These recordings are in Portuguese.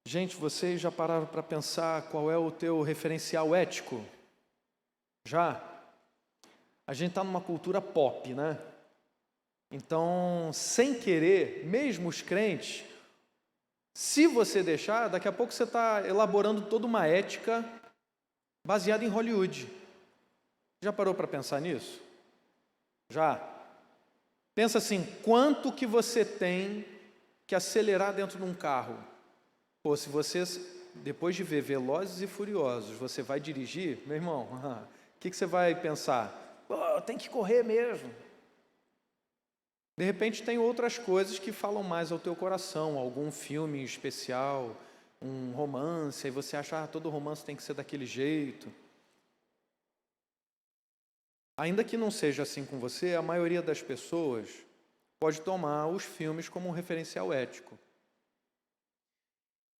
Gente, vocês já pararam para pensar qual é o teu referencial ético? Já? A gente está numa cultura pop, né? Então, sem querer, mesmo os crentes, se você deixar, daqui a pouco você está elaborando toda uma ética baseada em Hollywood. Já parou para pensar nisso? Já? Pensa assim, quanto que você tem que acelerar dentro de um carro? Pô, se você, depois de ver Velozes e Furiosos, você vai dirigir, meu irmão, o que você vai pensar? Pô, tem que correr mesmo. De repente tem outras coisas que falam mais ao teu coração, algum filme especial, um romance, aí você acha, todo romance tem que ser daquele jeito. Ainda que não seja assim com você, a maioria das pessoas pode tomar os filmes como um referencial ético.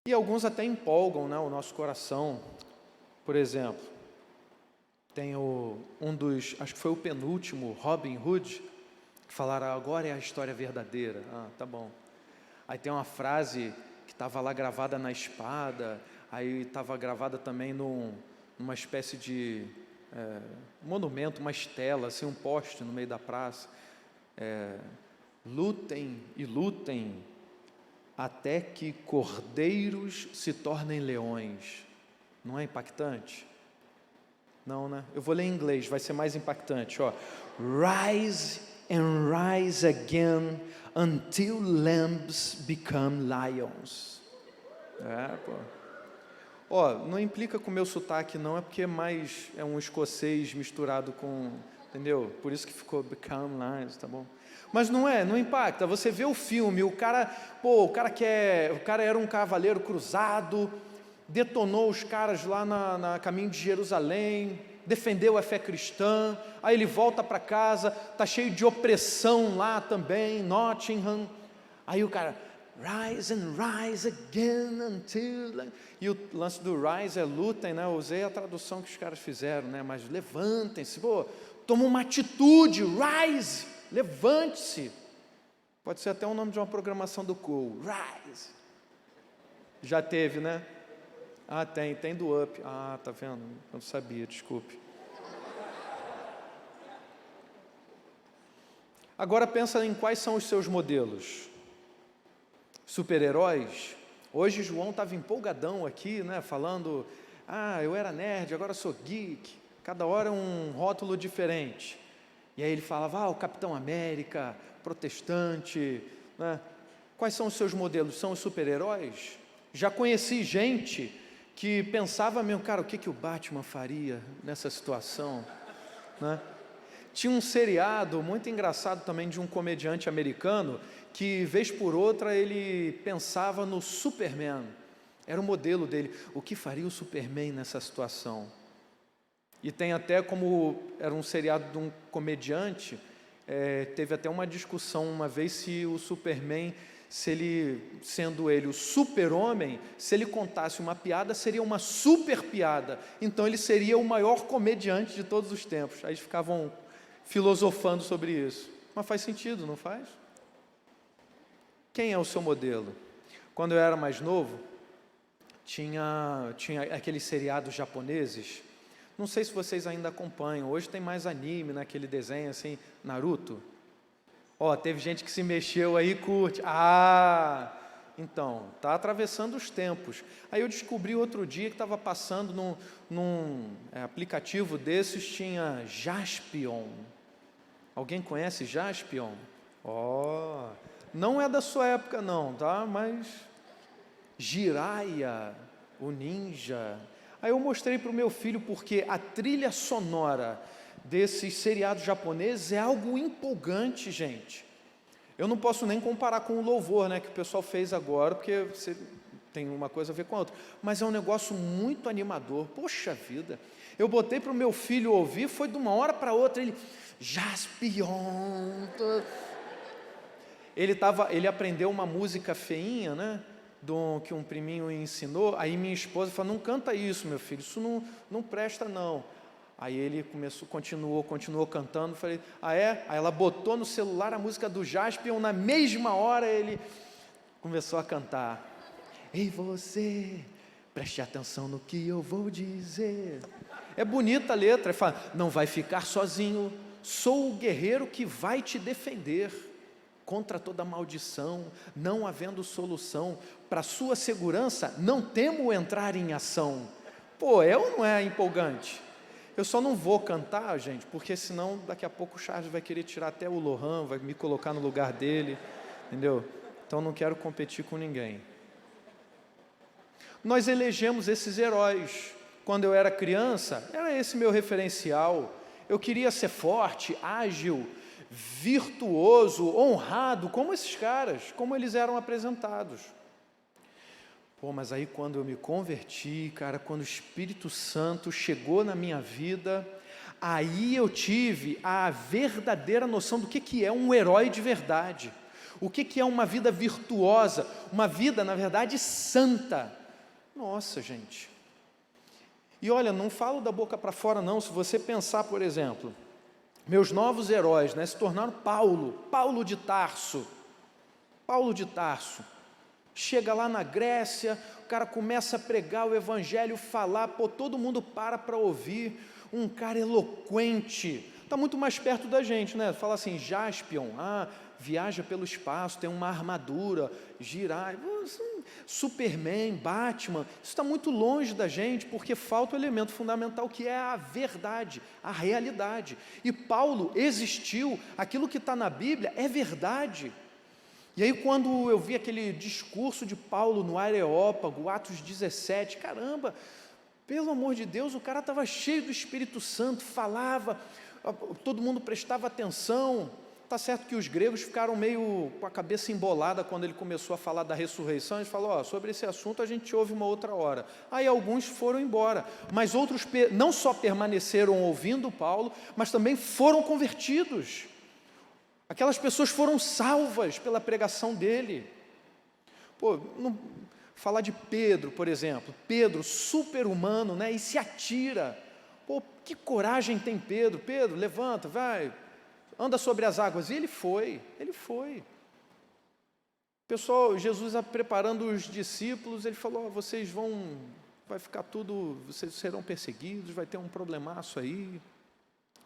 E alguns até empolgam, né, o nosso coração. Por exemplo, tem um dos, acho que foi o penúltimo, Robin Hood, que falaram, agora é a história verdadeira. Tá bom. Aí tem uma frase que estava lá gravada na espada, aí estava gravada também numa espécie de monumento, uma estela, assim, um poste no meio da praça. Lutem e lutem até que cordeiros se tornem leões. Não é impactante? Não, né? Eu vou ler em inglês, vai ser mais impactante. Rise and rise again until lambs become lions. Não implica com o meu sotaque não, é porque é um escocês misturado com, entendeu? Por isso que ficou become lions, tá bom? Mas não impacta. Você vê o filme, o cara era um cavaleiro cruzado, detonou os caras lá na caminho de Jerusalém, defendeu a fé cristã, aí ele volta para casa, tá cheio de opressão lá também, Nottingham. Aí o cara, rise and rise again until... E o lance do rise é lutem, né? Eu usei a tradução que os caras fizeram, né? Mas levantem-se, toma uma atitude, rise, levante-se. Pode ser até o nome de uma programação do Cool, rise. Já teve, né? Tem do Up. Tá vendo? Eu não sabia, desculpe. Agora pensa em quais são os seus modelos. Super-heróis? Hoje João estava empolgadão aqui, né? Falando, eu era nerd, agora sou geek. Cada hora um rótulo diferente. E aí ele falava, o Capitão América, protestante, né? Quais são os seus modelos? São os super-heróis? Já conheci gente que pensava mesmo, cara, o que o Batman faria nessa situação, né? Tinha um seriado muito engraçado também de um comediante americano que, vez por outra, ele pensava no Superman. Era o modelo dele. O que faria o Superman nessa situação? E tem até, como era um seriado de um comediante, teve até uma discussão uma vez se o Superman, sendo ele o super-homem, se ele contasse uma piada, seria uma super piada. Então ele seria o maior comediante de todos os tempos. Aí eles ficavam filosofando sobre isso. Mas faz sentido, não faz? Quem é o seu modelo? Quando eu era mais novo, tinha aqueles seriados japoneses. Não sei se vocês ainda acompanham. Hoje tem mais anime, naquele desenho assim, Naruto. Teve gente que se mexeu aí, curte. Então, está atravessando os tempos. Aí eu descobri outro dia que estava passando num aplicativo desses, tinha Jaspion. Alguém conhece Jaspion? Não é da sua época não, tá? Mas Jiraiya, o ninja. Aí eu mostrei para o meu filho porque a trilha sonora desses seriados japoneses é algo empolgante, gente. Eu não posso nem comparar com o louvor, né, que o pessoal fez agora, porque você tem uma coisa a ver com a outra. Mas é um negócio muito animador. Poxa vida! Eu botei para o meu filho ouvir, foi de uma hora para outra, ele... Jaspion... Ele aprendeu uma música feinha, né? Que um priminho ensinou. Aí minha esposa falou, não canta isso, meu filho, isso não presta não. Aí ele continuou cantando. Falei, é? Aí ela botou no celular a música do Jaspion, na mesma hora ele começou a cantar. Ei você, preste atenção no que eu vou dizer. É bonita a letra, fala, não vai ficar sozinho, sou o guerreiro que vai te defender contra toda maldição, não havendo solução, para sua segurança não temo entrar em ação. Pô, é ou não é empolgante? Eu só não vou cantar, gente, porque senão daqui a pouco o Charles vai querer tirar até o Lohan, vai me colocar no lugar dele, entendeu? Então não quero competir com ninguém. Nós elegemos esses heróis. Quando eu era criança, era esse meu referencial. Eu queria ser forte, ágil, virtuoso, honrado, como esses caras, como eles eram apresentados. Pô, mas aí quando eu me converti, cara, quando o Espírito Santo chegou na minha vida, aí eu tive a verdadeira noção do que é um herói de verdade. O que é uma vida virtuosa, uma vida, na verdade, santa. Nossa, gente. E olha, não falo da boca para fora não, se você pensar, por exemplo, meus novos heróis, né, se tornaram Paulo de Tarso. Chega lá na Grécia, o cara começa a pregar o evangelho, falar, pô, todo mundo para ouvir, um cara eloquente, está muito mais perto da gente, né? Fala assim, Jaspion, viaja pelo espaço, tem uma armadura, girar, Superman, Batman, isso está muito longe da gente, porque falta o elemento fundamental que é a verdade, a realidade. E Paulo existiu, aquilo que está na Bíblia é verdade. E aí quando eu vi aquele discurso de Paulo no Areópago, Atos 17, caramba, pelo amor de Deus, o cara estava cheio do Espírito Santo, falava, todo mundo prestava atenção. Está certo que os gregos ficaram meio com a cabeça embolada quando ele começou a falar da ressurreição. Eles falaram, sobre esse assunto a gente ouve uma outra hora. Aí alguns foram embora, mas outros não só permaneceram ouvindo Paulo, mas também foram convertidos. Aquelas pessoas foram salvas pela pregação dele. Pô, falar de Pedro, por exemplo. Pedro, super-humano, né? E se atira. Pô, que coragem tem Pedro. Pedro, levanta, vai, anda sobre as águas. E ele foi. Pessoal, Jesus preparando os discípulos, ele falou, vai ficar tudo, vocês serão perseguidos, vai ter um problemaço aí.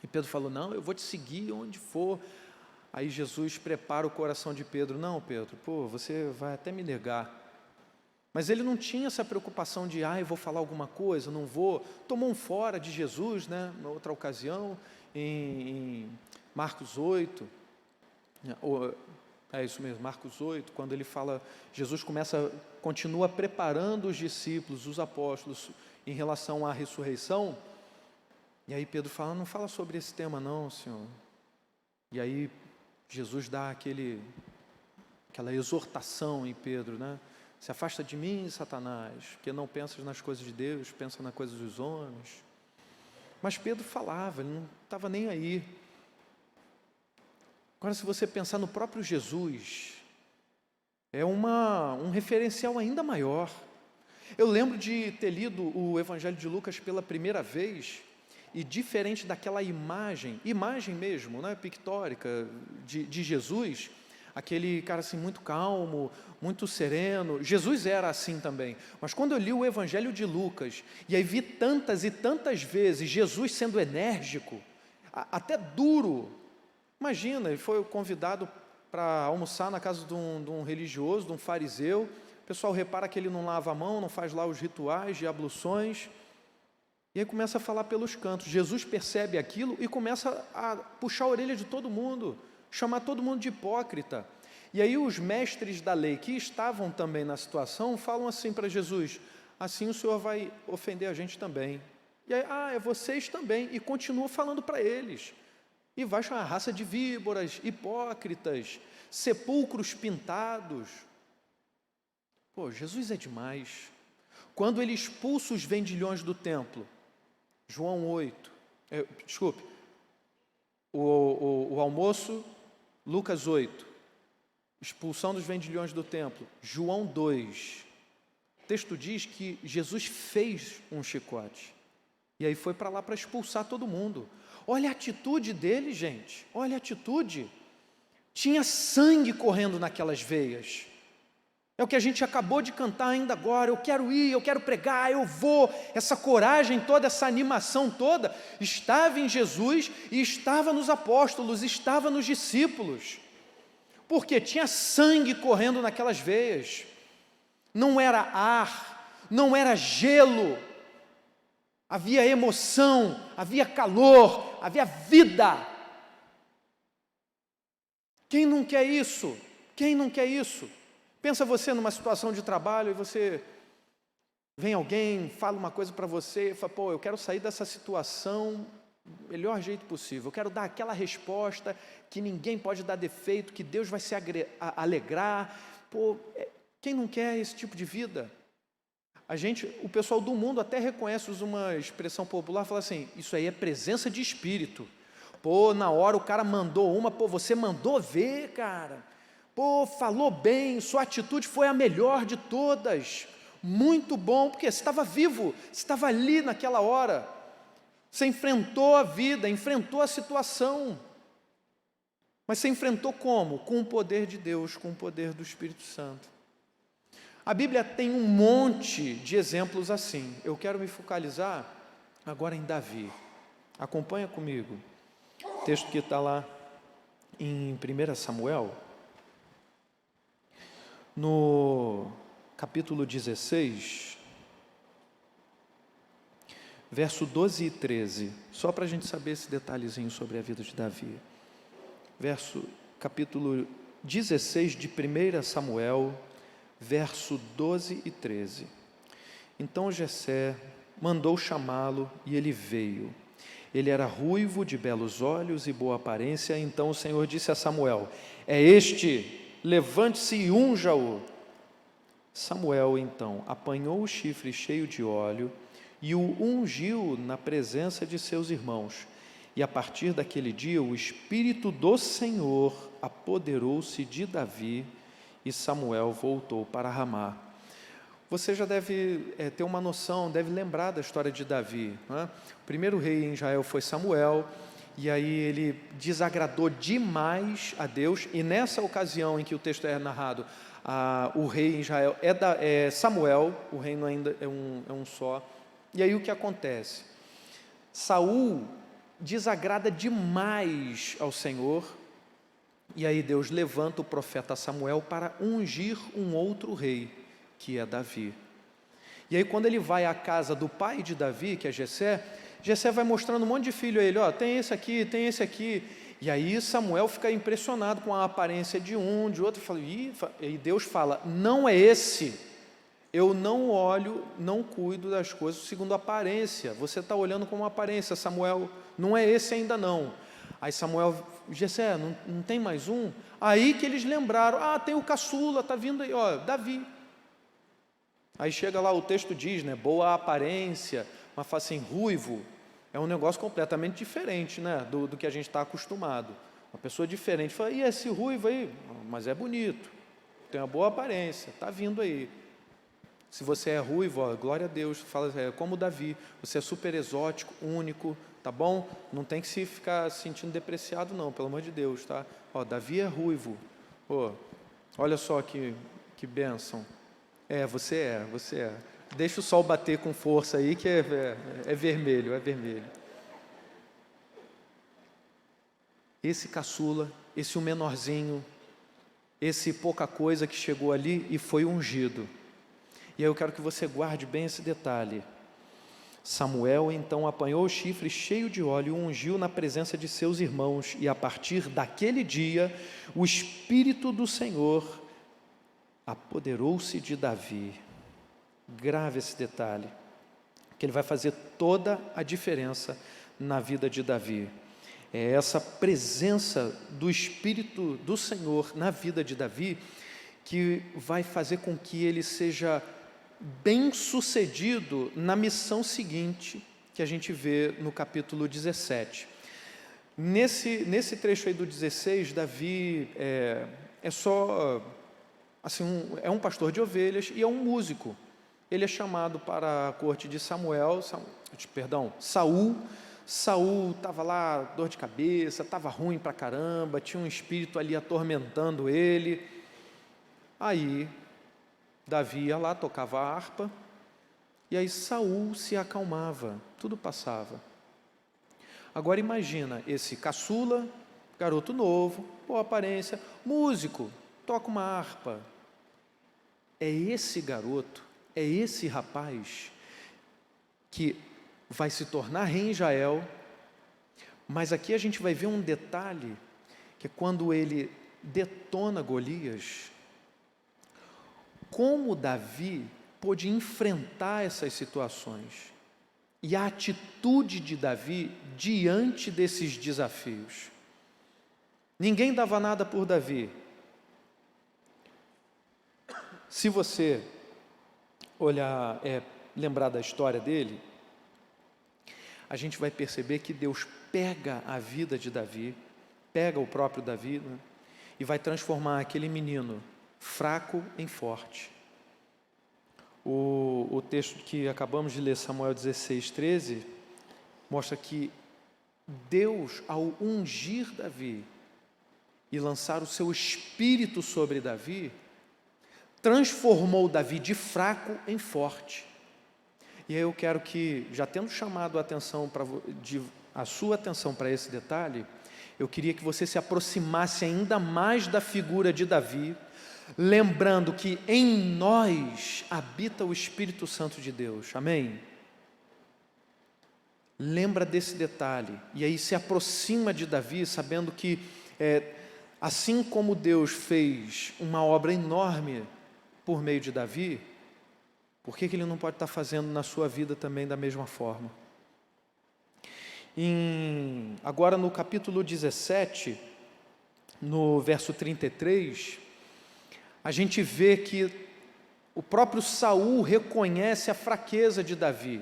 E Pedro falou, não, eu vou te seguir onde for. Aí Jesus prepara o coração de Pedro, não Pedro, pô, você vai até me negar. Mas ele não tinha essa preocupação de, eu vou falar alguma coisa, não vou. Tomou um fora de Jesus, né, na outra ocasião, em Marcos 8, é isso mesmo, Marcos 8, quando ele fala, Jesus continua preparando os discípulos, os apóstolos, em relação à ressurreição, e aí Pedro fala, não fala sobre esse tema não, Senhor. E aí Jesus dá aquela exortação em Pedro, né? Se afasta de mim, Satanás, porque não pensas nas coisas de Deus, pensa nas coisas dos homens. Mas Pedro falava, ele não estava nem aí. Agora, se você pensar no próprio Jesus, é um referencial ainda maior. Eu lembro de ter lido o Evangelho de Lucas pela primeira vez, e diferente daquela imagem mesmo, né, pictórica de Jesus, aquele cara assim muito calmo, muito sereno, Jesus era assim também, mas quando eu li o Evangelho de Lucas, e aí vi tantas e tantas vezes Jesus sendo enérgico, até duro, imagina, ele foi convidado para almoçar na casa de um religioso, de um fariseu, o pessoal repara que ele não lava a mão, não faz lá os rituais de abluções, e aí começa a falar pelos cantos. Jesus percebe aquilo e começa a puxar a orelha de todo mundo, chamar todo mundo de hipócrita. E aí os mestres da lei, que estavam também na situação, falam assim para Jesus, assim o Senhor vai ofender a gente também. E aí, é vocês também. E continua falando para eles. E vai chamar raça de víboras, hipócritas, sepulcros pintados. Pô, Jesus é demais. Quando ele expulsa os vendilhões do templo, João 8, o almoço, Lucas 8, expulsão dos vendilhões do templo, João 2, o texto diz que Jesus fez um chicote, e aí foi para lá para expulsar todo mundo. Olha a atitude dele, gente, olha a atitude, tinha sangue correndo naquelas veias, É o que a gente acabou de cantar ainda agora. Eu quero ir, eu quero pregar, eu vou. Essa coragem toda, essa animação toda, estava em Jesus e estava nos apóstolos, estava nos discípulos. Porque tinha sangue correndo naquelas veias. Não era ar, não era gelo. Havia emoção, havia calor, havia vida. Quem não quer isso? Quem não quer isso? Pensa você numa situação de trabalho e você vem alguém, fala uma coisa para você e fala, pô, eu quero sair dessa situação do melhor jeito possível. Eu quero dar aquela resposta que ninguém pode dar defeito, que Deus vai se alegrar. Pô, quem não quer esse tipo de vida? O pessoal do mundo até reconhece, usa uma expressão popular, fala assim, isso aí é presença de espírito. Pô, na hora o cara mandou uma, pô, você mandou ver, cara. Pô, falou bem, sua atitude foi a melhor de todas. Muito bom, porque você estava vivo, você estava ali naquela hora. Você enfrentou a vida, enfrentou a situação. Mas você enfrentou como? Com o poder de Deus, com o poder do Espírito Santo. A Bíblia tem um monte de exemplos assim. Eu quero me focalizar agora em Davi. Acompanha comigo. O texto que está lá em 1 Samuel, no capítulo 16, verso 12 e 13, só para a gente saber esse detalhezinho sobre a vida de Davi. Capítulo 16 de 1 Samuel, verso 12 e 13. Então Jessé mandou chamá-lo e ele veio. Ele era ruivo, de belos olhos e boa aparência. Então o Senhor disse a Samuel, é este, levante-se e unja-o. Samuel então apanhou o chifre cheio de óleo e o ungiu na presença de seus irmãos. E a partir daquele dia o Espírito do Senhor apoderou-se de Davi e Samuel voltou para Ramá. Você já deve ter uma noção, deve lembrar da história de Davi, né? O primeiro rei em Israel foi Samuel, e aí ele desagradou demais a Deus, e nessa ocasião em que o texto é narrado, o rei em Israel é Samuel, o reino ainda é um só. E aí o que acontece? Saul desagrada demais ao Senhor, e aí Deus levanta o profeta Samuel para ungir um outro rei, que é Davi. E aí quando ele vai à casa do pai de Davi, que é Jessé vai mostrando um monte de filho a ele, ó, tem esse aqui, tem esse aqui. E aí Samuel fica impressionado com a aparência de um, de outro, e Deus fala, não é esse, eu não olho, não cuido das coisas segundo a aparência, você está olhando como aparência, Samuel, não é esse ainda não. Aí Samuel, Jessé, não tem mais um? Aí que eles lembraram, tem o caçula, está vindo aí, ó, Davi. Aí chega lá, o texto diz, né, boa aparência, mas fala assim, ruivo, é um negócio completamente diferente, né, do que a gente está acostumado. Uma pessoa diferente, fala, e esse ruivo aí? Mas é bonito, tem uma boa aparência, está vindo aí. Se você é ruivo, ó, glória a Deus, fala, como Davi, você é super exótico, único, tá bom? Não tem que se ficar sentindo depreciado não, pelo amor de Deus, tá? Ó, Davi é ruivo, pô, olha só que bênção. Você é. Deixa o sol bater com força aí, que é vermelho, é vermelho. Esse caçula, esse menorzinho, esse pouca coisa que chegou ali e foi ungido. E aí eu quero que você guarde bem esse detalhe. Samuel então apanhou o chifre cheio de óleo e o ungiu na presença de seus irmãos. E a partir daquele dia, o Espírito do Senhor apoderou-se de Davi. Grave esse detalhe, que ele vai fazer toda a diferença na vida de Davi. É essa presença do Espírito do Senhor na vida de Davi que vai fazer com que ele seja bem-sucedido na missão seguinte que a gente vê no capítulo 17. Nesse trecho aí do 16, Davi é só assim, um pastor de ovelhas e é um músico. Ele é chamado para a corte de Saul. Saul estava lá, dor de cabeça, estava ruim pra caramba, tinha um espírito ali atormentando ele. Aí Davi ia lá, tocava a harpa, e aí Saul se acalmava, tudo passava. Agora imagina esse caçula, garoto novo, boa aparência, músico, toca uma harpa. É esse garoto, é esse rapaz que vai se tornar rei em Israel, mas aqui a gente vai ver um detalhe, que é quando ele detona Golias, como Davi pôde enfrentar essas situações e a atitude de Davi diante desses desafios. Ninguém dava nada por Davi. Se você olhar, lembrar da história dele, a gente vai perceber que Deus pega a vida de Davi, pega o próprio Davi, né, e vai transformar aquele menino fraco em forte. O texto que acabamos de ler, Samuel 16:13, mostra que Deus, ao ungir Davi e lançar o seu espírito sobre Davi, transformou Davi de fraco em forte. E aí eu quero que, já tendo chamado a sua atenção para esse detalhe, eu queria que você se aproximasse ainda mais da figura de Davi, lembrando que em nós habita o Espírito Santo de Deus, amém? Lembra desse detalhe, e aí se aproxima de Davi, sabendo que, assim como Deus fez uma obra enorme por meio de Davi, por que Ele não pode estar fazendo na sua vida também da mesma forma? Agora no capítulo 17, no verso 33, a gente vê que o próprio Saul reconhece a fraqueza de Davi.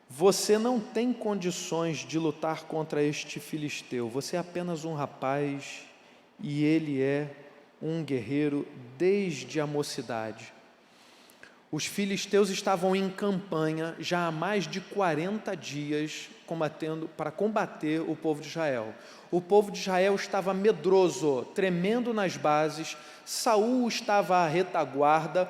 Você não tem condições de lutar contra este filisteu, você é apenas um rapaz e ele é um guerreiro desde a mocidade. Os filisteus estavam em campanha já há mais de 40 dias para combater o povo de Israel. O povo de Israel estava medroso, tremendo nas bases, Saul estava à retaguarda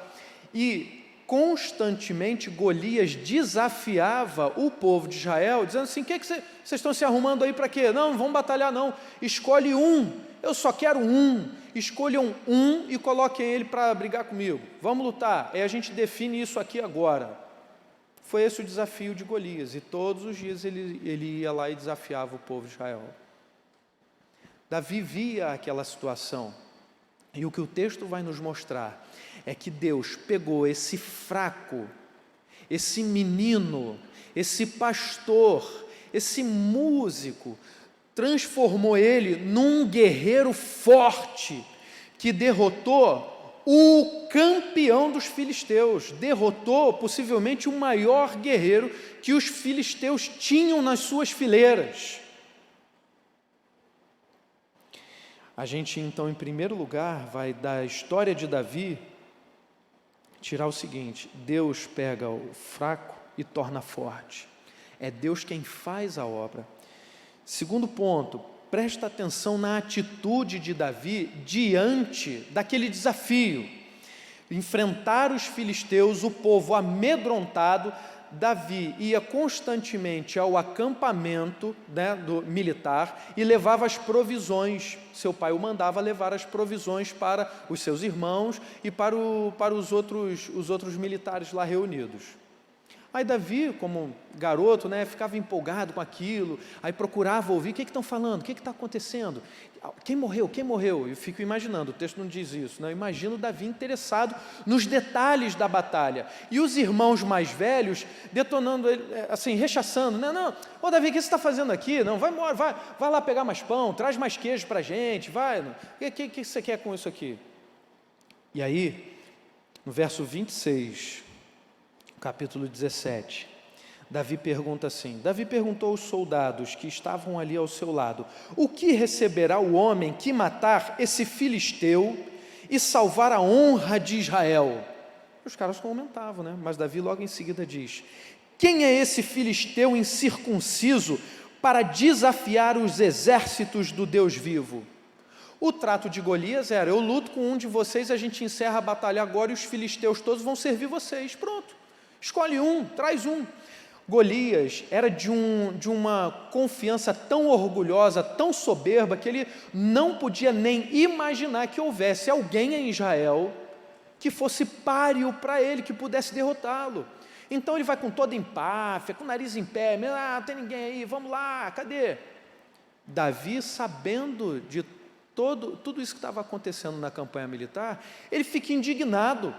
e constantemente Golias desafiava o povo de Israel, dizendo assim: o que vocês estão se arrumando aí para quê? Não vamos batalhar não, escolhe um, eu só quero um, escolham um e coloquem ele para brigar comigo, vamos lutar, aí a gente define isso aqui agora. Foi esse o desafio de Golias, e todos os dias ele ia lá e desafiava o povo de Israel. Davi via aquela situação, e o que o texto vai nos mostrar é que Deus pegou esse fraco, esse menino, esse pastor, esse músico, transformou ele num guerreiro forte, que derrotou o campeão dos filisteus, derrotou possivelmente o maior guerreiro que os filisteus tinham nas suas fileiras. A gente então, em primeiro lugar, vai da história de Davi tirar o seguinte: Deus pega o fraco e torna forte. É Deus quem faz a obra. Segundo ponto, presta atenção na atitude de Davi diante daquele desafio. Enfrentar os filisteus, o povo amedrontado, Davi ia constantemente ao acampamento, do militar e levava as provisões. Seu pai o mandava levar as provisões para os seus irmãos e para os outros militares lá reunidos. Aí Davi, como garoto, ficava empolgado com aquilo, aí procurava ouvir: o que estão falando, o que está acontecendo, quem morreu, eu fico imaginando, o texto não diz isso, eu imagino Davi interessado nos detalhes da batalha, e os irmãos mais velhos detonando ele, assim, rechaçando: ô Davi, o que você está fazendo aqui? Não, vai embora, vai lá pegar mais pão, traz mais queijo para a gente, vai, o que você quer com isso aqui? E aí, no verso 26, capítulo 17, Davi pergunta assim: Davi perguntou aos soldados que estavam ali ao seu lado: o que receberá o homem que matar esse filisteu e salvar a honra de Israel? Os caras comentavam, mas Davi logo em seguida diz: quem é esse filisteu incircunciso para desafiar os exércitos do Deus vivo? O trato de Golias era: eu luto com um de vocês, a gente encerra a batalha agora e os filisteus todos vão servir vocês. Pronto, escolhe um, traz um. Golias era de uma confiança tão orgulhosa, tão soberba, que ele não podia nem imaginar que houvesse alguém em Israel que fosse páreo para ele, que pudesse derrotá-lo. Então ele vai com toda empáfia, com o nariz em pé, não tem ninguém aí, vamos lá, cadê? Davi, sabendo de tudo isso que estava acontecendo na campanha militar, ele fica indignado.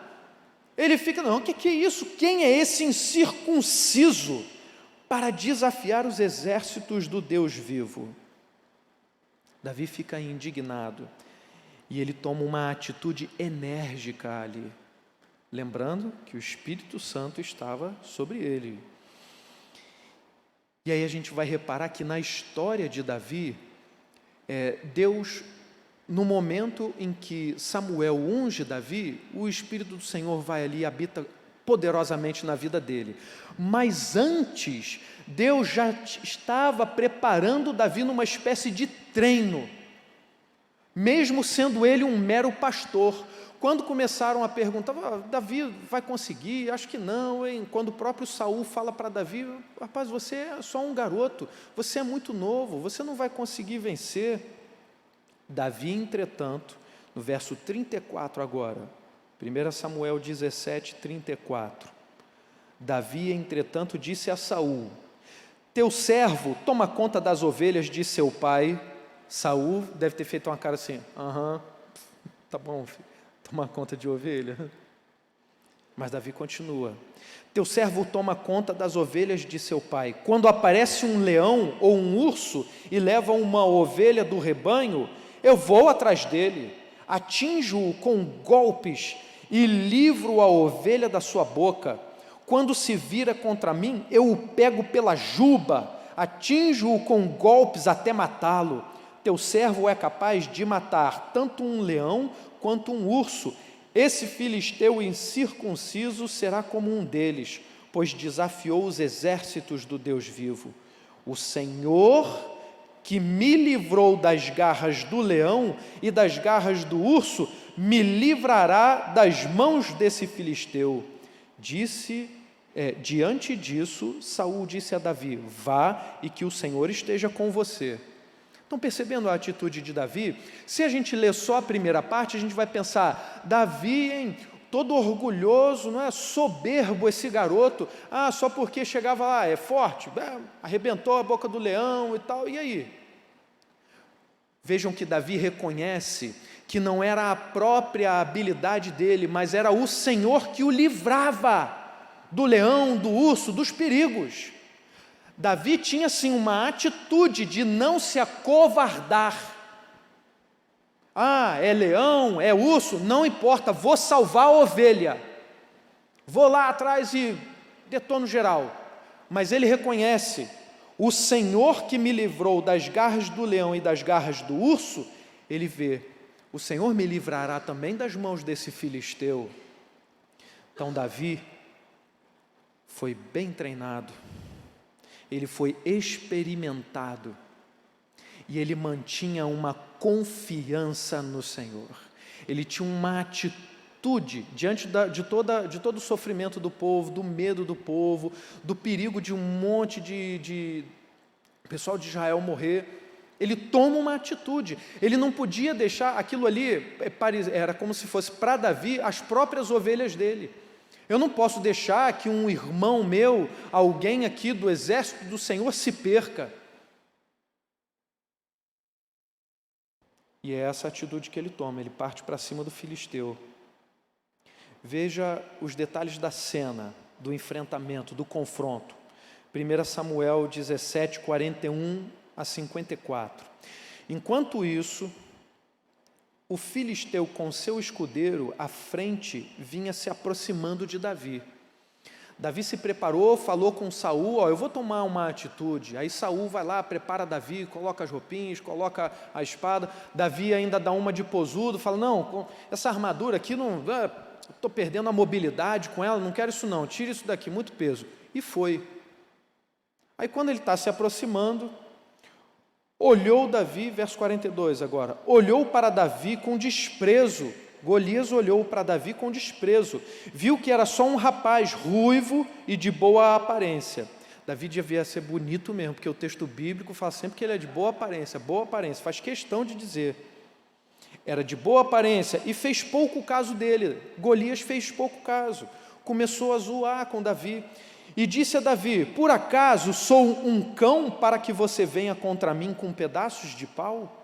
Ele fica: não, o que é isso? Quem é esse incircunciso para desafiar os exércitos do Deus vivo? Davi fica indignado e ele toma uma atitude enérgica ali, lembrando que o Espírito Santo estava sobre ele. E aí a gente vai reparar que na história de Davi, Deus, no momento em que Samuel unge Davi, o Espírito do Senhor vai ali e habita poderosamente na vida dele. Mas antes, Deus já estava preparando Davi numa espécie de treino, mesmo sendo ele um mero pastor. Quando começaram a perguntar: Davi vai conseguir? Acho que não, hein? Quando o próprio Saul fala para Davi: rapaz, você é só um garoto, você é muito novo, você não vai conseguir vencer. Davi, entretanto, no verso 34 agora, 1 Samuel 17, 34, Davi, entretanto, disse a Saul: teu servo toma conta das ovelhas de seu pai. Saul deve ter feito uma cara assim: tá bom, filho, toma conta de ovelha. Mas Davi continua: teu servo toma conta das ovelhas de seu pai. Quando aparece um leão ou um urso e leva uma ovelha do rebanho, eu vou atrás dele, atinjo-o com golpes e livro a ovelha da sua boca. Quando se vira contra mim, eu o pego pela juba, atinjo-o com golpes até matá-lo. Teu servo é capaz de matar tanto um leão quanto um urso. Esse filisteu incircunciso será como um deles, pois desafiou os exércitos do Deus vivo. O Senhor, que me livrou das garras do leão e das garras do urso, me livrará das mãos desse filisteu. Diante disso, Saul disse a Davi: vá e que o Senhor esteja com você. Estão percebendo a atitude de Davi? Se a gente ler só a primeira parte, a gente vai pensar: Davi, hein, todo orgulhoso, não é? Soberbo esse garoto, só porque chegava lá, é forte, arrebentou a boca do leão e tal, e aí? Vejam que Davi reconhece que não era a própria habilidade dele, mas era o Senhor que o livrava do leão, do urso, dos perigos. Davi tinha sim uma atitude de não se acovardar. É leão, é urso, não importa, vou salvar a ovelha, vou lá atrás e detono geral. Mas ele reconhece: o Senhor que me livrou das garras do leão e das garras do urso, ele vê: o Senhor me livrará também das mãos desse filisteu. Então Davi foi bem treinado, ele foi experimentado, e ele mantinha uma confiança no Senhor. Ele tinha uma atitude diante de todo o sofrimento do povo, do medo do povo, do perigo de um monte de pessoal de Israel morrer. Ele toma uma atitude. Ele não podia deixar aquilo ali, era como se fosse para Davi as próprias ovelhas dele. Eu não posso deixar que um irmão meu, alguém aqui do exército do Senhor, se perca. E é essa atitude que ele toma, ele parte para cima do filisteu. Veja os detalhes da cena, do enfrentamento, do confronto. 1 Samuel 17, 41 a 54. Enquanto isso, o filisteu com seu escudeiro à frente vinha se aproximando de Davi. Davi se preparou, falou com Saul: eu vou tomar uma atitude. Aí Saul vai lá, prepara Davi, coloca as roupinhas, coloca a espada. Davi ainda dá uma de posudo, fala: não, com essa armadura aqui, estou perdendo a mobilidade com ela, não quero isso não, tira isso daqui, muito peso. E foi. Aí quando ele está se aproximando, olhou Davi, verso 42 agora, olhou para Davi com desprezo. Golias olhou para Davi com desprezo, viu que era só um rapaz ruivo e de boa aparência. Davi devia ser bonito mesmo, porque o texto bíblico fala sempre que ele é de boa aparência, faz questão de dizer. Era de boa aparência e fez pouco caso dele. Golias fez pouco caso, começou a zoar com Davi e disse a Davi: por acaso sou um cão para que você venha contra mim com pedaços de pau?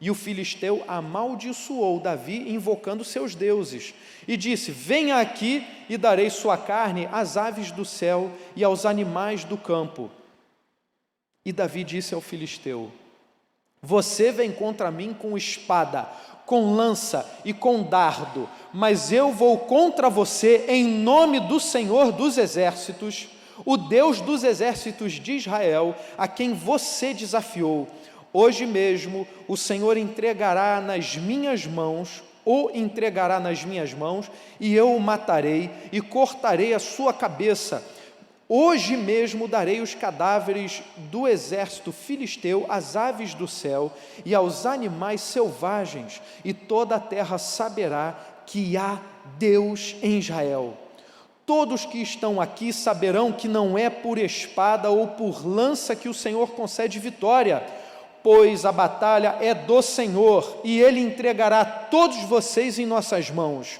E o filisteu amaldiçoou Davi, invocando seus deuses, e disse: venha aqui e darei sua carne às aves do céu e aos animais do campo. E Davi disse ao filisteu: você vem contra mim com espada, com lança e com dardo, mas eu vou contra você em nome do Senhor dos exércitos, o Deus dos exércitos de Israel, a quem você desafiou. Hoje mesmo o Senhor entregará nas minhas mãos, e eu o matarei e cortarei a sua cabeça. Hoje mesmo darei os cadáveres do exército filisteu às aves do céu e aos animais selvagens, e toda a terra saberá que há Deus em Israel. Todos que estão aqui saberão que não é por espada ou por lança que o Senhor concede vitória, pois a batalha é do Senhor, e Ele entregará todos vocês em nossas mãos.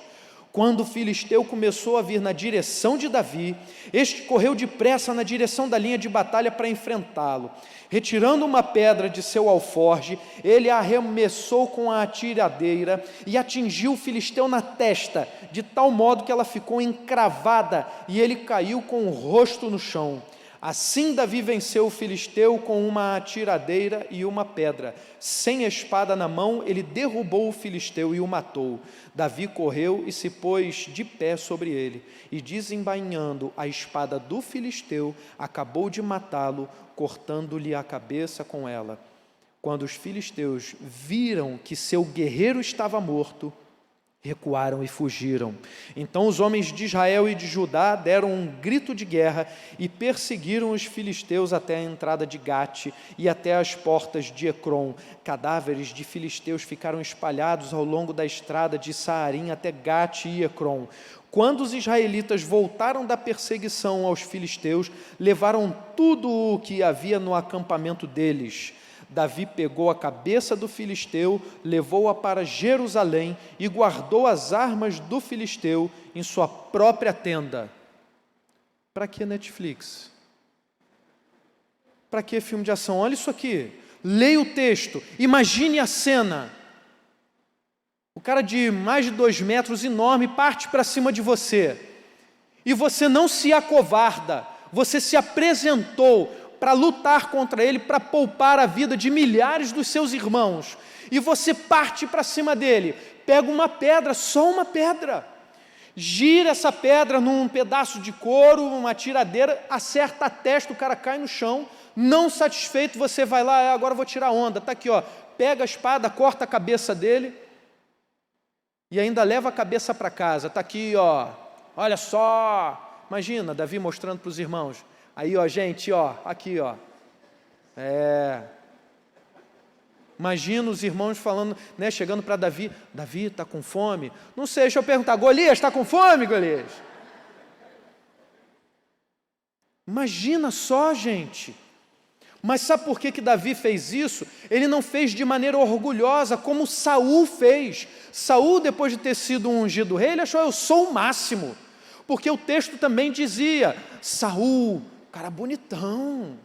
Quando o filisteu começou a vir na direção de Davi, este correu depressa na direção da linha de batalha para enfrentá-lo. Retirando uma pedra de seu alforje, ele a arremessou com a atiradeira e atingiu o filisteu na testa, de tal modo que ela ficou encravada e ele caiu com o rosto no chão. Assim Davi venceu o filisteu com uma atiradeira e uma pedra. Sem a espada na mão, ele derrubou o filisteu e o matou. Davi correu e se pôs de pé sobre ele, e desembainhando a espada do filisteu, acabou de matá-lo, cortando-lhe a cabeça com ela. Quando os filisteus viram que seu guerreiro estava morto, recuaram e fugiram. Então os homens de Israel e de Judá deram um grito de guerra e perseguiram os filisteus até a entrada de Gate e até as portas de Ecrom. Cadáveres de filisteus ficaram espalhados ao longo da estrada de Saarim até Gate e Ecrom. Quando os israelitas voltaram da perseguição aos filisteus, levaram tudo o que havia no acampamento deles. Davi pegou a cabeça do filisteu, levou-a para Jerusalém e guardou as armas do filisteu em sua própria tenda. Para que Netflix? Para que filme de ação? Olha isso aqui, leia o texto, imagine a cena. O cara de mais de 2 metros, enorme, parte para cima de você. E você não se acovarda, você se apresentou para lutar contra ele, para poupar a vida de milhares dos seus irmãos. E você parte para cima dele, pega uma pedra, só uma pedra, gira essa pedra num pedaço de couro, uma tiradeira, acerta a testa, o cara cai no chão. Não satisfeito, você vai lá: agora eu vou tirar onda, está aqui, ó. Pega a espada, corta a cabeça dele e ainda leva a cabeça para casa. Está aqui, ó, olha só. Imagina Davi mostrando para os irmãos. Aí, ó, gente, ó, aqui, ó. Imagina os irmãos falando, né, chegando para Davi: Davi, está com fome? Não sei, deixa eu perguntar: Golias, está com fome, Golias? Imagina só, gente. Mas sabe por que Davi fez isso? Ele não fez de maneira orgulhosa, como Saul fez. Saul, depois de ter sido ungido rei, ele achou: eu sou o máximo. Porque o texto também dizia: Saul, cara bonitão,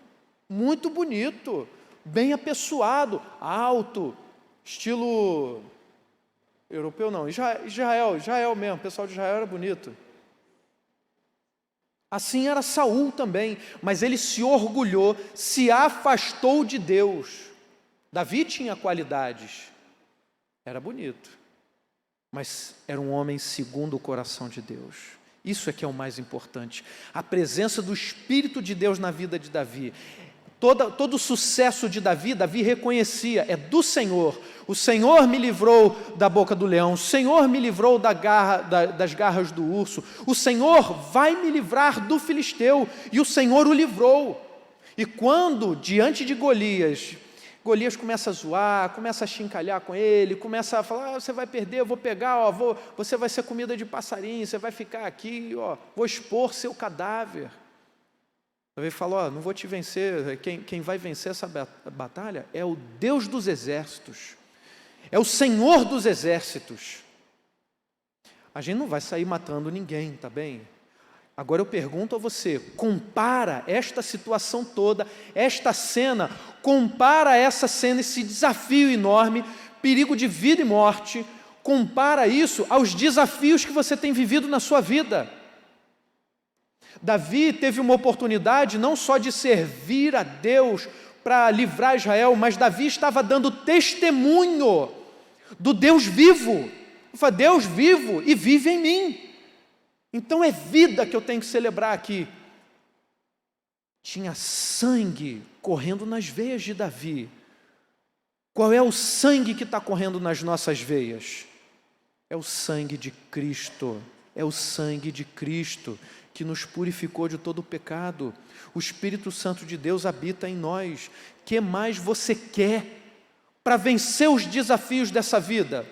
muito bonito, bem apessoado, alto, estilo europeu não, Israel mesmo, o pessoal de Israel era bonito. Assim era Saul também, mas ele se orgulhou, se afastou de Deus. Davi tinha qualidades, era bonito, mas era um homem segundo o coração de Deus. Isso é que é o mais importante, a presença do Espírito de Deus na vida de Davi. Todo o sucesso de Davi, Davi reconhecia: é do Senhor. O Senhor me livrou da boca do leão, o Senhor me livrou das garras do urso, o Senhor vai me livrar do filisteu, e o Senhor o livrou. E quando, diante de Golias, Golias começa a zoar, começa a chincalhar com ele, começa a falar, você vai perder, eu vou pegar, você vai ser comida de passarinho, você vai ficar aqui, vou expor seu cadáver. Ele falou, não vou te vencer, quem vai vencer essa batalha é o Deus dos exércitos, é o Senhor dos exércitos. A gente não vai sair matando ninguém, tá bem? Agora eu pergunto a você, compara esta situação toda, esta cena, compara essa cena, esse desafio enorme, perigo de vida e morte, compara isso aos desafios que você tem vivido na sua vida. Davi teve uma oportunidade não só de servir a Deus para livrar Israel, mas Davi estava dando testemunho do Deus vivo. Ele falou, Deus vivo e vive em mim. Então é vida que eu tenho que celebrar aqui. Tinha sangue correndo nas veias de Davi. Qual é o sangue que está correndo nas nossas veias? É o sangue de Cristo. É o sangue de Cristo que nos purificou de todo o pecado. O Espírito Santo de Deus habita em nós. O que mais você quer para vencer os desafios dessa vida?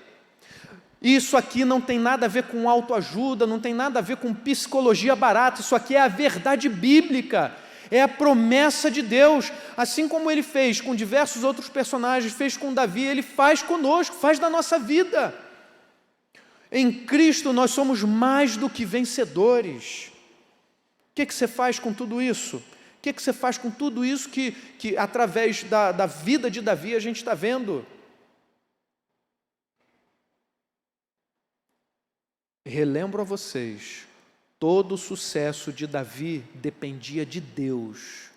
Isso aqui não tem nada a ver com autoajuda, não tem nada a ver com psicologia barata, isso aqui é a verdade bíblica, é a promessa de Deus, assim como Ele fez com diversos outros personagens, fez com Davi, Ele faz conosco, faz na nossa vida. Em Cristo nós somos mais do que vencedores. O que você faz com tudo isso? O que você faz com tudo isso que através da vida de Davi a gente está vendo? Relembro a vocês, todo o sucesso de Davi dependia de Deus.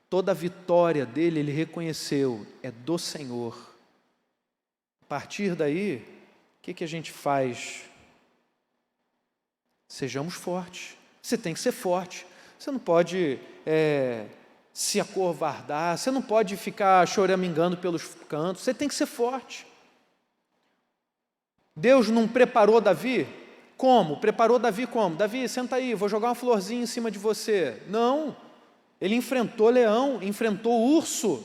Toda a vitória dele, ele reconheceu, é do Senhor. A partir daí, o que a gente faz? Sejamos fortes. Você tem que ser forte. Você não pode se acovardar, você não pode ficar choramingando pelos cantos, você tem que ser forte. Deus não preparou Davi? Como? Preparou Davi como? Davi, senta aí, vou jogar uma florzinha em cima de você. Não, ele enfrentou leão, enfrentou urso.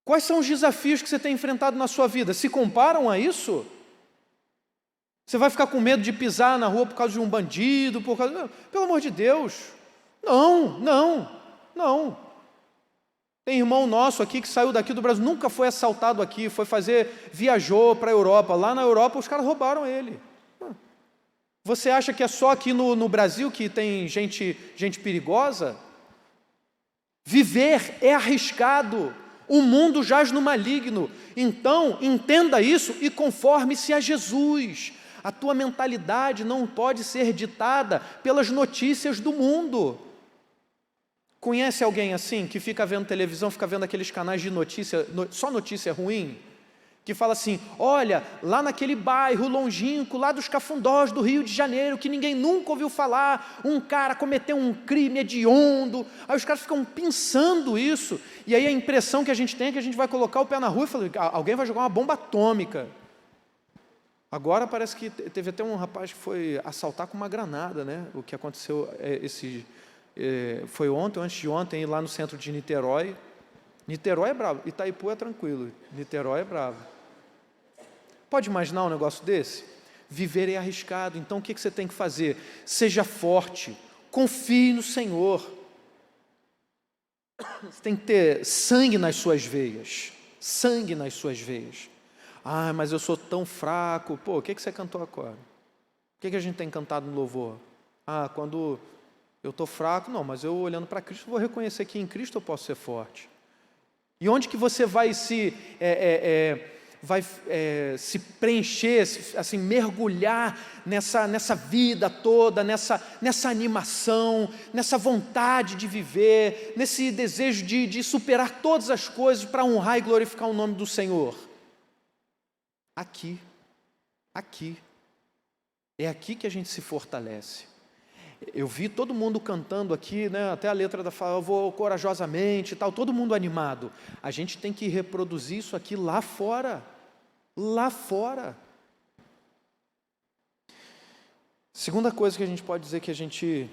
Quais são os desafios que você tem enfrentado na sua vida? Se comparam a isso? Você vai ficar com medo de pisar na rua por causa de um bandido? Pelo amor de Deus, não. Tem irmão nosso aqui que saiu daqui do Brasil, nunca foi assaltado aqui, viajou para a Europa. Lá na Europa os caras roubaram ele. Você acha que é só aqui no Brasil que tem gente perigosa? Viver é arriscado, o mundo jaz no maligno. Então, entenda isso e conforme-se a Jesus. A tua mentalidade não pode ser ditada pelas notícias do mundo. Conhece alguém assim, que fica vendo televisão, fica vendo aqueles canais de notícia, só notícia ruim? Que fala assim, olha, lá naquele bairro longínquo, lá dos Cafundós, do Rio de Janeiro, que ninguém nunca ouviu falar, um cara cometeu um crime hediondo. Aí os caras ficam pensando isso, e aí a impressão que a gente tem é que a gente vai colocar o pé na rua e falar, alguém vai jogar uma bomba atômica. Agora parece que teve até um rapaz que foi assaltar com uma granada, né? O que aconteceu foi ontem ou antes de ontem, lá no centro de Niterói. Niterói é bravo, Itaipu é tranquilo, Niterói é bravo. Pode imaginar um negócio desse? Viver é arriscado, então o que você tem que fazer? Seja forte, confie no Senhor. Você tem que ter sangue nas suas veias, sangue nas suas veias. Ah, mas eu sou tão fraco. Pô, o que você cantou agora? O que a gente tem cantado no louvor? Ah, quando eu estou fraco, não, mas eu olhando para Cristo, vou reconhecer que em Cristo eu posso ser forte. E onde que você vai se preencher, assim, mergulhar nessa vida toda, nessa animação, nessa vontade de viver, nesse desejo de superar todas as coisas para honrar e glorificar o nome do Senhor? Aqui. É aqui que a gente se fortalece. Eu vi todo mundo cantando aqui, né, até a letra da fala, eu vou corajosamente e tal, todo mundo animado. A gente tem que reproduzir isso aqui lá fora. Lá fora. Segunda coisa que a gente pode dizer que a gente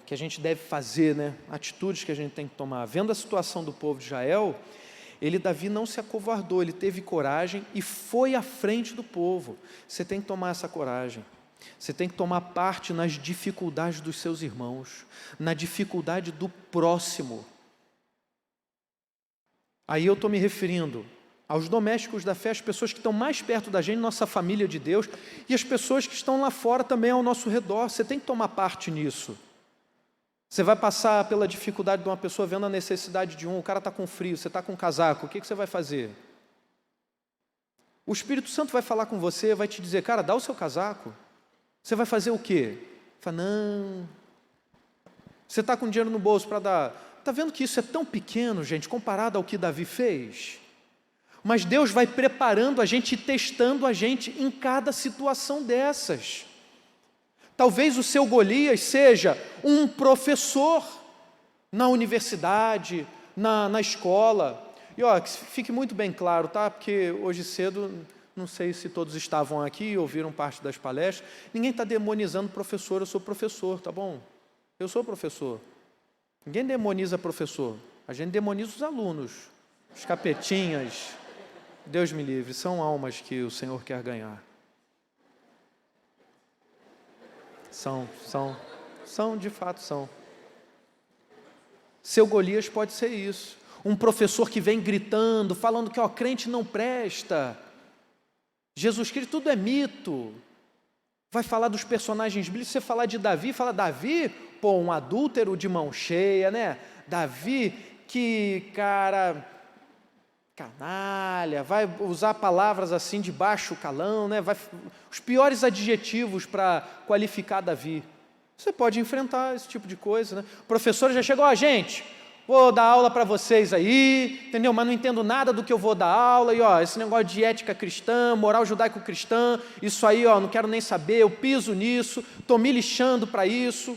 que a gente deve fazer, né? Atitudes que a gente tem que tomar. Vendo a situação do povo de Israel, Davi não se acovardou, ele teve coragem e foi à frente do povo. Você tem que tomar essa coragem. Você tem que tomar parte nas dificuldades dos seus irmãos, na dificuldade do próximo. Aí eu estou me referindo aos domésticos da fé, as pessoas que estão mais perto da gente, nossa família de Deus, e as pessoas que estão lá fora também ao nosso redor. Você tem que tomar parte nisso. Você vai passar pela dificuldade de uma pessoa vendo a necessidade de o cara está com frio, você está com casaco, o que você vai fazer? O Espírito Santo vai falar com você, vai te dizer, cara, dá o seu casaco. Você vai fazer o quê? Fala, não. Você está com dinheiro no bolso para dar. Está vendo que isso é tão pequeno, gente, comparado ao que Davi fez? Mas Deus vai preparando a gente e testando a gente em cada situação dessas. Talvez o seu Golias seja um professor na universidade, na escola. E que fique muito bem claro, tá? Porque hoje cedo, não sei se todos estavam aqui e ouviram parte das palestras, ninguém está demonizando professor, eu sou professor, tá bom? Eu sou professor. Ninguém demoniza professor, a gente demoniza os alunos, os capetinhas. Deus me livre, são almas que o Senhor quer ganhar. De fato são. Seu Golias pode ser isso. Um professor que vem gritando, falando que crente não presta. Jesus Cristo, tudo é mito. Vai falar dos personagens bíblicos, você falar de Davi, fala Davi, um adúltero de mão cheia, né? Davi, que cara... canalha, vai usar palavras assim de baixo calão, né? Os piores adjetivos para qualificar Davi. Você pode enfrentar esse tipo de coisa, né? O professor já chegou, gente, vou dar aula para vocês aí, entendeu? Mas não entendo nada do que eu vou dar aula, e esse negócio de ética cristã, moral judaico-cristã, isso aí, não quero nem saber, eu piso nisso, estou me lixando para isso.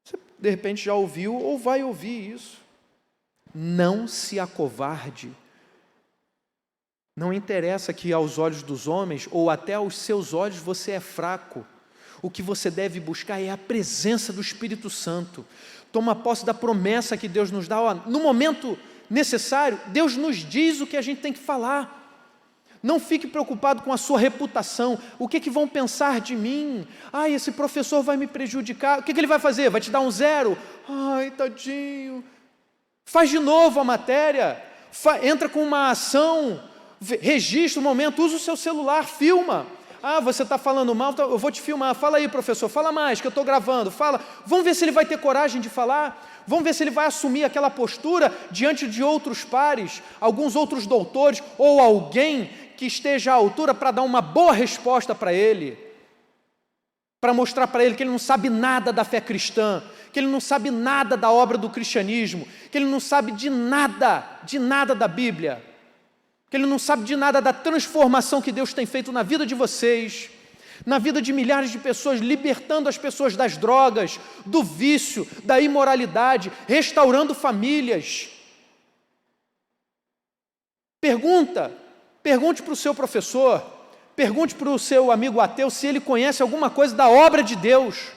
Você, de repente, já ouviu ou vai ouvir isso. Não se acovarde. Não interessa que aos olhos dos homens ou até aos seus olhos você é fraco. O que você deve buscar é a presença do Espírito Santo. Toma posse da promessa que Deus nos dá. No momento necessário, Deus nos diz o que a gente tem que falar. Não fique preocupado com a sua reputação. O que vão pensar de mim? Esse professor vai me prejudicar. O que ele vai fazer? Vai te dar um 0? Ai, tadinho. Faz de novo a matéria, entra com uma ação, registra o momento, usa o seu celular, filma. Você está falando mal, eu vou te filmar. Fala aí, professor, fala mais, que eu estou gravando. Fala. Vamos ver se ele vai ter coragem de falar. Vamos ver se ele vai assumir aquela postura diante de outros pares, alguns outros doutores, ou alguém que esteja à altura para dar uma boa resposta para ele. Para mostrar para ele que ele não sabe nada da fé cristã, que ele não sabe nada da obra do cristianismo, que ele não sabe de nada da Bíblia, que ele não sabe de nada da transformação que Deus tem feito na vida de vocês, na vida de milhares de pessoas, libertando as pessoas das drogas, do vício, da imoralidade, restaurando famílias. Pergunte para o seu professor, pergunte para o seu amigo ateu se ele conhece alguma coisa da obra de Deus,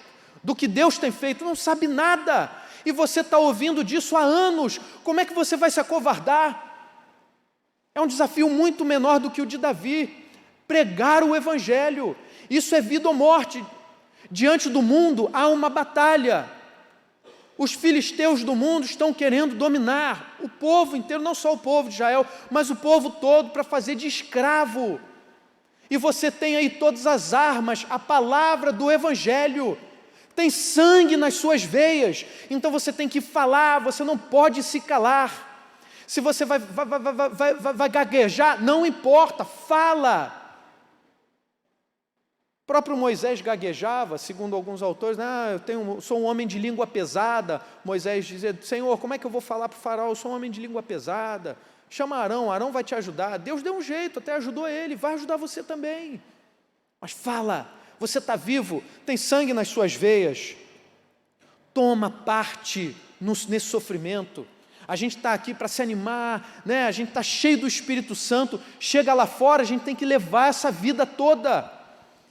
do que Deus tem feito. Não sabe nada, e você está ouvindo disso há anos. Como é que você vai se acovardar? É um desafio muito menor do que o de Davi. Pregar o Evangelho, isso é vida ou morte. Diante do mundo há uma batalha. Os filisteus do mundo estão querendo dominar o povo inteiro, não só o povo de Israel, mas o povo todo, para fazer de escravo. E você tem aí todas as armas, a palavra do Evangelho, tem sangue nas suas veias, então você tem que falar, você não pode se calar. Se você vai gaguejar, não importa, fala. O próprio Moisés gaguejava, segundo alguns autores, sou um homem de língua pesada. Moisés dizia, Senhor, como é que eu vou falar para o faraó? Eu sou um homem de língua pesada. Chama Arão vai te ajudar. Deus deu um jeito, até ajudou ele, vai ajudar você também. Mas fala, você está vivo, tem sangue nas suas veias. Toma parte nesse sofrimento. A gente está aqui para se animar, né? A gente está cheio do Espírito Santo. Chega lá fora, a gente tem que levar essa vida toda,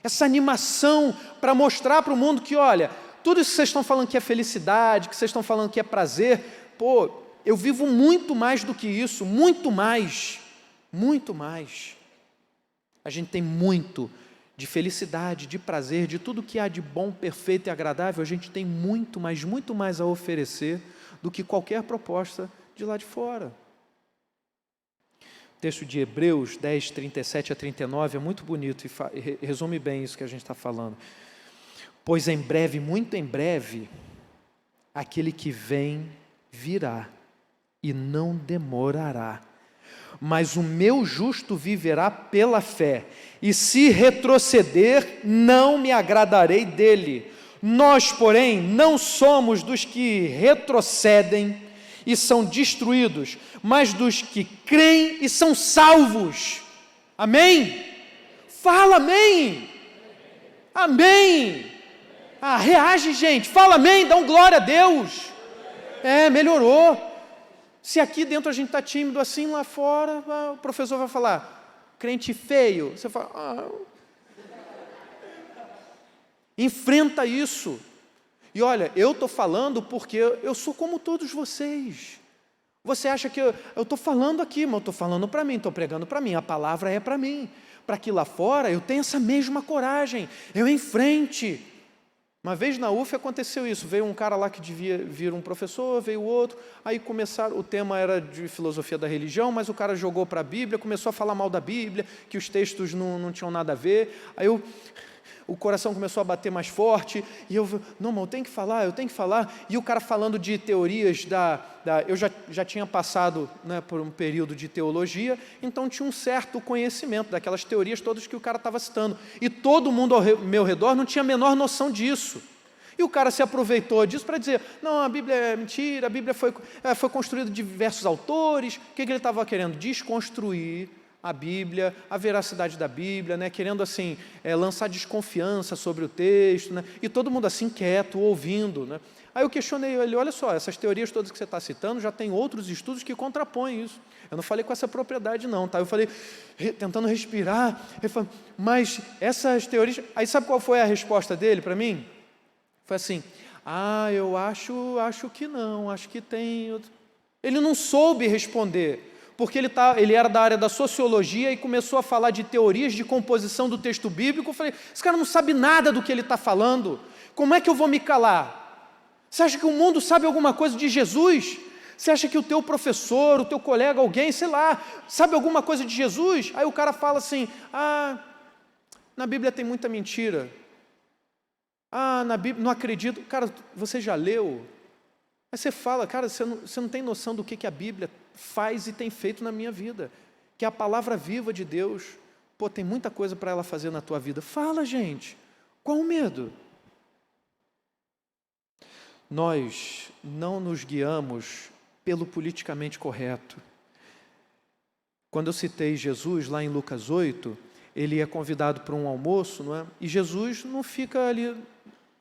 essa animação, para mostrar para o mundo que, olha, tudo isso que vocês estão falando que é felicidade, que vocês estão falando que é prazer, pô, eu vivo muito mais do que isso, muito mais, muito mais. A gente tem muito de felicidade, de prazer, de tudo que há de bom, perfeito e agradável, a gente tem muito mais a oferecer do que qualquer proposta de lá de fora. O texto de Hebreus 10, 37 a 39 é muito bonito e resume bem isso que a gente está falando. Pois em breve, muito em breve, aquele que vem virá e não demorará. Mas o meu justo viverá pela fé, e se retroceder, não me agradarei dele. Nós, porém, não somos dos que retrocedem e são destruídos, mas dos que creem e são salvos. Amém? Fala amém. Amém. Reage, gente, fala amém, dá um glória a Deus. Melhorou. Se aqui dentro a gente está tímido assim, lá fora, o professor vai falar, crente feio. Você fala, enfrenta isso. E olha, eu estou falando porque eu sou como todos vocês. Você acha que eu estou falando aqui, mas eu estou falando para mim, estou pregando para mim, a palavra é para mim. Para que lá fora eu tenha essa mesma coragem, eu enfrente. Uma vez na UF aconteceu isso, veio um cara lá que devia vir um professor, veio outro, aí começaram, o tema era de filosofia da religião, mas o cara jogou para a Bíblia, começou a falar mal da Bíblia, que os textos não tinham nada a ver, aí o coração começou a bater mais forte, e não, mas eu tenho que falar, e o cara falando de teorias eu já tinha passado, né, por um período de teologia, então tinha um certo conhecimento daquelas teorias todas que o cara estava citando, e todo mundo ao meu redor não tinha a menor noção disso, e o cara se aproveitou disso para dizer, não, a Bíblia é mentira, a Bíblia foi construída de diversos autores, o que ele estava querendo? Desconstruir a Bíblia, a veracidade da Bíblia, né? Querendo assim, lançar desconfiança sobre o texto, né? E todo mundo assim quieto, ouvindo, né? Aí eu questionei ele, olha só, essas teorias todas que você está citando, já tem outros estudos que contrapõem isso. Eu não falei com essa propriedade não, tá? Eu falei, tentando respirar, ele falou, mas essas teorias... Aí sabe qual foi a resposta dele para mim? Foi assim, eu acho que não, acho que tem... Ele não soube responder, porque ele era da área da sociologia e começou a falar de teorias de composição do texto bíblico. Eu falei, esse cara não sabe nada do que ele está falando, como é que eu vou me calar? Você acha que o mundo sabe alguma coisa de Jesus? Você acha que o teu professor, o teu colega, alguém, sei lá, sabe alguma coisa de Jesus? Aí o cara fala assim, na Bíblia tem muita mentira, na Bíblia, não acredito. Cara, você já leu? Aí você fala, cara, você não tem noção do que a Bíblia faz e tem feito na minha vida, que é a palavra viva de Deus. Pô, tem muita coisa para ela fazer na tua vida. Fala, gente, qual o medo? Nós não nos guiamos pelo politicamente correto. Quando eu citei Jesus, lá em Lucas 8, ele é convidado para um almoço, não é? E Jesus não fica ali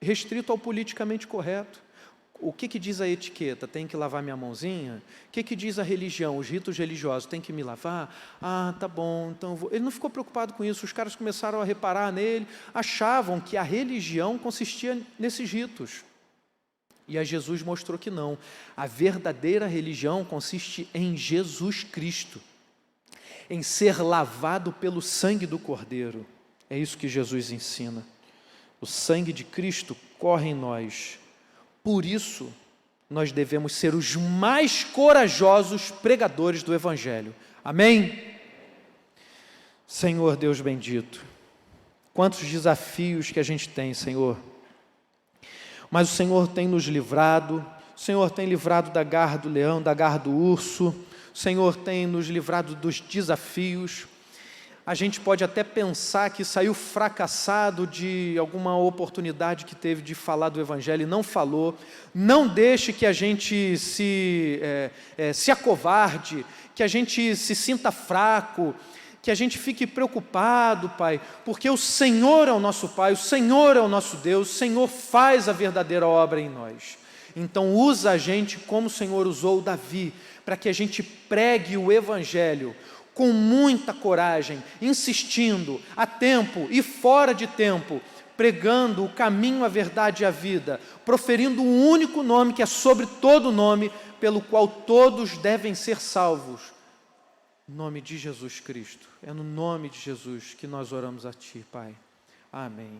restrito ao politicamente correto. O que diz a etiqueta? Tem que lavar minha mãozinha? O que diz a religião? Os ritos religiosos, tem que me lavar? Tá bom, então eu vou. Ele não ficou preocupado com isso, os caras começaram a reparar nele, achavam que a religião consistia nesses ritos. E a Jesus mostrou que não. A verdadeira religião consiste em Jesus Cristo, em ser lavado pelo sangue do Cordeiro. É isso que Jesus ensina. O sangue de Cristo corre em nós. Por isso, nós devemos ser os mais corajosos pregadores do Evangelho. Amém? Senhor Deus bendito, quantos desafios que a gente tem, Senhor. Mas o Senhor tem nos livrado, o Senhor tem livrado da garra do leão, da garra do urso, o Senhor tem nos livrado dos desafios. A gente pode até pensar que saiu fracassado de alguma oportunidade que teve de falar do Evangelho e não falou. Não deixe que a gente se acovarde, que a gente se sinta fraco, que a gente fique preocupado, Pai, porque o Senhor é o nosso Pai, o Senhor é o nosso Deus, o Senhor faz a verdadeira obra em nós. Então usa a gente como o Senhor usou Davi, para que a gente pregue o Evangelho com muita coragem, insistindo, a tempo e fora de tempo, pregando o caminho, a verdade e a vida, proferindo um único nome que é sobre todo nome, pelo qual todos devem ser salvos. Em nome de Jesus Cristo. É no nome de Jesus que nós oramos a Ti, Pai. Amém.